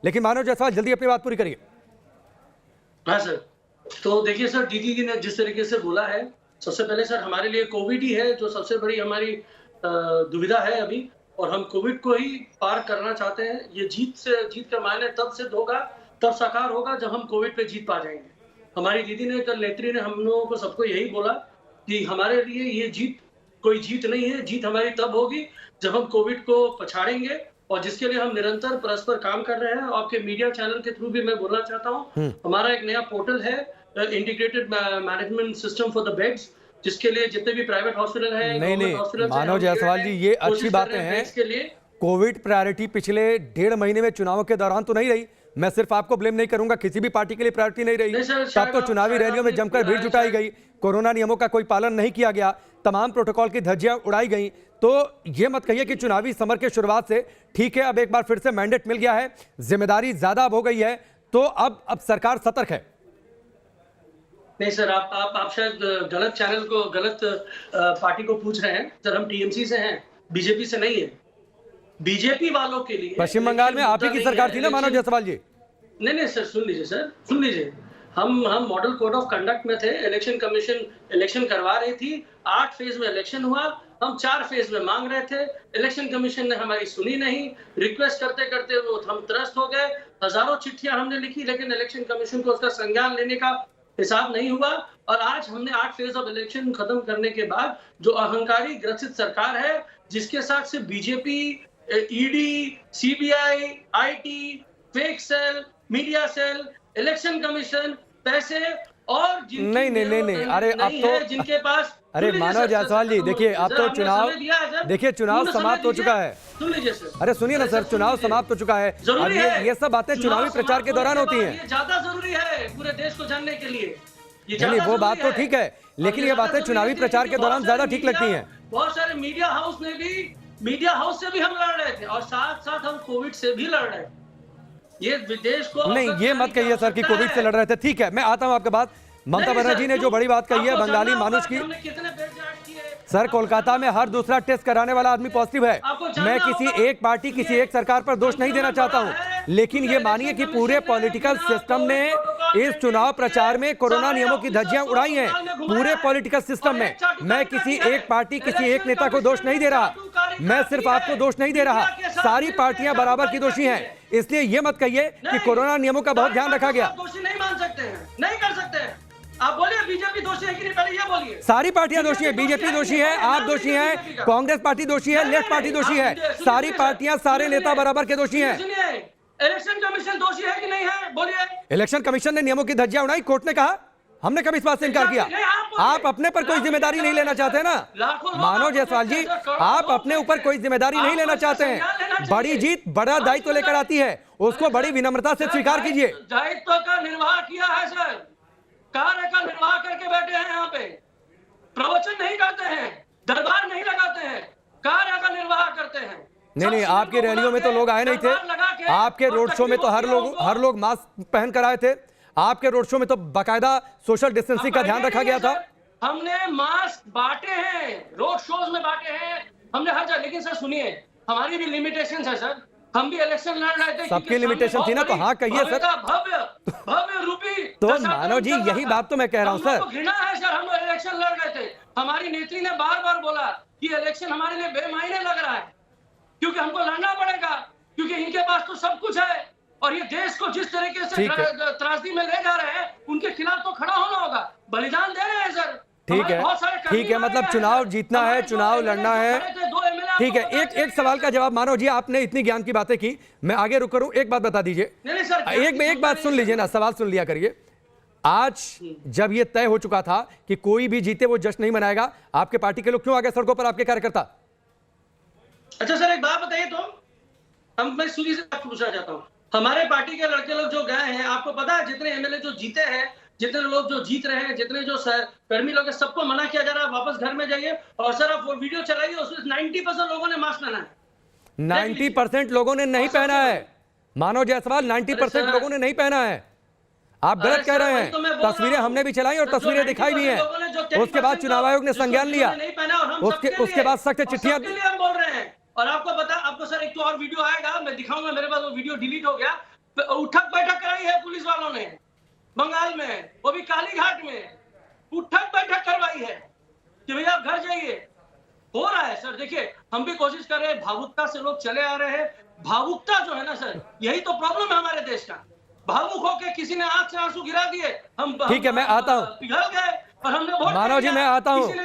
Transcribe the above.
लेकिन मानव जायसवाल जल्दी अपनी बात पूरी करिए। हाँ सर, तो देखिए सर, दीदी जी ने जिस तरीके से बोला है, सबसे पहले सर हमारे लिए कोविड ही है जो सबसे बड़ी हमारी दुविधा है अभी, और हम कोविड को ही पार करना चाहते हैं। ये जीत का मायने तब सिद्ध होगा, तब साकार होगा जब हम कोविड पे जीत पा जाएंगे। हमारी दीदी ने, कल नेत्री ने हम लोगों को सबको यही बोला कि हमारे लिए ये जीत कोई जीत नहीं है, जीत हमारी तब होगी जब हम कोविड को पछाड़ेंगे, और जिसके लिए हम निरंतर परस्पर काम कर रहे हैं। आपके मीडिया चैनल के थ्रू भी मैं बोलना चाहता हूँ, हमारा एक नया पोर्टल है, integrated management system for the beds, जिसके लिए जितने भी प्राइवेट हॉस्पिटल हैं, नहीं मानव जायसवाल जी, ये अच्छी बातें हैं। कोविड प्रायोरिटी पिछले 1.5 महीने में चुनावों के दौरान तो नहीं रही। मैं सिर्फ आपको ब्लेम नहीं करूंगा, किसी भी पार्टी के लिए प्रायोरिटी नहीं रही। तब तो चुनावी रैलियों में जमकर भीड़ जुटाई गई, कोरोना नियमों का कोई पालन नहीं किया गया, तमाम प्रोटोकॉल की धज्जियां उड़ाई गई। तो ये मत कहिए कि चुनावी समर के शुरुआत से ठीक है, अब एक बार फिर से मैंडेट मिल गया है, जिम्मेदारी ज्यादा अब हो गई है, तो अब सरकार सतर्क है। नहीं सर, आप शायद गलत चैनल को, गलत पार्टी को पूछ रहे हैं। सर हम टीएमसी से हैं, बीजेपी से नहीं है। बीजेपी वालों के लिए पश्चिम बंगाल में आप ही की सरकार थी ना मानव जायसवाल जी? नहीं सर, सुन लीजिए सर, सुन लीजिए। हम मॉडल कोड ऑफ कंडक्ट में थे। इलेक्शन कमीशन इलेक्शन करवा रही थी, 8 फेज में इलेक्शन हुआ, हम 4 फेज में मांग रहे थे। इलेक्शन कमीशन ने हमारी सुनी नहीं, रिक्वेस्ट करते करते वो हम त्रस्त हो गए। हजारों चिट्ठियां हमने लिखी, लेकिन इलेक्शन कमीशन को उसका संज्ञान लेने का हिसाब नहीं हुआ। और आज हमने 8 फेज ऑफ इलेक्शन खत्म करने के बाद जो अहंकारी ग्रसित सरकार है, जिसके साथ से BJP, ED, CBI, IT, fake cell, media cell, election commission, पैसे और नहीं, अरे अब तो जिनके पास, अरे मानव जायसवाल जी देखिए, अब तो चुनाव समाप्त हो चुका है। सुन लीजिए सर, अरे सुनिए ना सर, चुनाव समाप्त हो चुका है। अब ये सब बातें चुनावी प्रचार के दौरान होती हैं। ये ज्यादा जरूरी है पूरे देश को जानने के लिए। नहीं, वो बात तो ठीक है, लेकिन ये बातें चुनावी प्रचार के दौरान ज्यादा ठीक लगती हैं। बहुत सारे मीडिया हाउस से भी हम लड़ रहे थे, और साथ साथ हम कोविड से भी लड़ रहे थे। ये विदेश को नहीं, ये मत कहिए सर कि कोविड से लड़ रहे थे। ठीक है, मैं आता हूं आपके बात। ममता बनर्जी ने जो बड़ी बात कही है बंगाली मानुष की, सर कोलकाता में हर दूसरा टेस्ट कराने वाला आदमी पॉजिटिव है। मैं किसी एक पार्टी, किसी एक सरकार पर दोष नहीं देना चाहता हूं, लेकिन ये मानिए कि पूरे पॉलिटिकल सिस्टम ने इस चुनाव प्रचार में कोरोना नियमों की धज्जियां उड़ाई हैं, पूरे पॉलिटिकल सिस्टम में। मैं किसी एक पार्टी, किसी एक नेता को दोष नहीं दे रहा, मैं सिर्फ आपको दोष नहीं दे रहा, सारी पार्टियां बराबर की दोषी हैं। इसलिए ये मत कहिए कि कोरोना नियमों का बहुत ध्यान रखा गया। दोषी नहीं मान सकते हैं, नहीं कर सकते हैं। आप बोलिए बीजेपी दोषी है कि नहीं, पहले ये बोलिए। सारी पार्टियां दोषी है, बीजेपी दोषी है, आप दोषी हैं, कांग्रेस पार्टी दोषी है, लेफ्ट पार्टी दोषी है, सारी पार्टियां, सारे नेता बराबर के दोषी हैं। इलेक्शन कमीशन दोषी है कि नहीं है, बोलिए। इलेक्शन कमीशन ने नियमों की धज्जियां उड़ाई, कोर्ट ने कहा, हमने कभी इस बात से इनकार किया। आप अपने पर कोई जिम्मेदारी नहीं लेना चाहते ना मानव जायसवाल जी, आप अपने ऊपर कोई जिम्मेदारी नहीं लेना चाहते हैं। बड़ी जीत बड़ा दायित्व लेकर आती है, उसको बड़ी विनम्रता से स्वीकार कीजिए। दायित्व का निर्वाह किया है सर, कार्य का निर्वाह करके बैठे हैं यहाँ पे, प्रवचन नहीं करते हैं, दरबार नहीं लगाते हैं, कार्य का निर्वाह करते हैं। नहीं, आपकी रैलियों में तो लोग आए नहीं थे, आपके रोड शो में तो हर लोग मास्क पहन कर आए थे, आपके रोड शो में तो बाकायदा सोशल डिस्टेंसिंग का ध्यान रखा गया था। हमने मास्क बांटे हैं, रोड शोज में बांटे हैं, हमने हर जगह। लेकिन सर सुनिए, हमारी भी लिमिटेशंस है सर, हम भी इलेक्शन लड़ रहे थे, सबकी लिमिटेशन थी ना, तो हाँ कहिए सर। भव्य रूपी तो मानव जी, यही बात तो मैं कह रहा हूँ सर। घृणा है सर, हम लोग इलेक्शन लड़ रहे थे, हमारी नेत्री ने बार बार बोला कि इलेक्शन हमारे लिए बेमायने लग रहा है, क्योंकि हमको लड़ना पड़ेगा, क्योंकि इनके पास तो सब कुछ है, और ये देश को जिस तरीके से त्रासदी में ले जा रहे हैं, उनके खिलाफ तो खड़ा होना होगा, बलिदान दे रहे हैं सर। ठीक है, मतलब चुनाव जीतना है, चुनाव लड़ना है, ठीक है। एक सवाल का जवाब मानो जी, आपने इतनी ज्ञान की बातें की, मैं आगे रुक करूं, एक बात बता दीजिए। एक बात सुन लीजिए ना, सवाल सुन लिया करिए। आज जब ये तय हो चुका था कि कोई भी जीते वो जश्न नहीं मनाएगा, आपके पार्टी के लोग क्यों आ गए सड़कों पर, आपके कार्यकर्ता? अच्छा सर, एक बात बताइए तो, मैं सुधी से आपको पूछना चाहता हूँ, हमारे पार्टी के लड़के लोग जो गए हैं, आपको पता है जितने एमएलए जो जीते हैं, जितने लोग जो जीत रहे हैं, जितने जो कर्मी लोग हैं, सबको मना किया जा रहा है वापस घर में जाइए। और सर आप वो वीडियो चलाइए, उसमें 90% लोगों ने मास्क पहना है। 90% लोगों ने नहीं पहना है मानव जायसवाल, 90% लोगों ने नहीं पहना है। आप गलत कह रहे हैं। तस्वीरें हमने भी चलाई और तस्वीरें दिखाई भी हैं। उसके बाद चुनाव आयोग ने संज्ञान लिया, उसके बाद सख्त चिट्ठियां बोल रहे हैं। और आपको सर एक तो और वीडियो आएगा, मैं दिखाऊंगा, मेरे पास वो वीडियो डिलीट हो गया। उठक बैठक कराई है पुलिस वालों ने बंगाल में, वो भी काली घाट में उठक बैठक करवाई है कि भैया आप घर जाइए। हो रहा है सर, देखिए हम भी कोशिश कर रहे हैं, भावुकता से लोग चले आ रहे हैं। भावुकता जो है ना सर, यही तो प्रॉब्लम है हमारे देश का। भावुक होके किसी ने आंख से आंसू गिरा दिए, हम ठीक है, मैं आता हूं। पिघल गए और हमने वोट मानव जी, दिया। मैं आता हूं। इसीलिए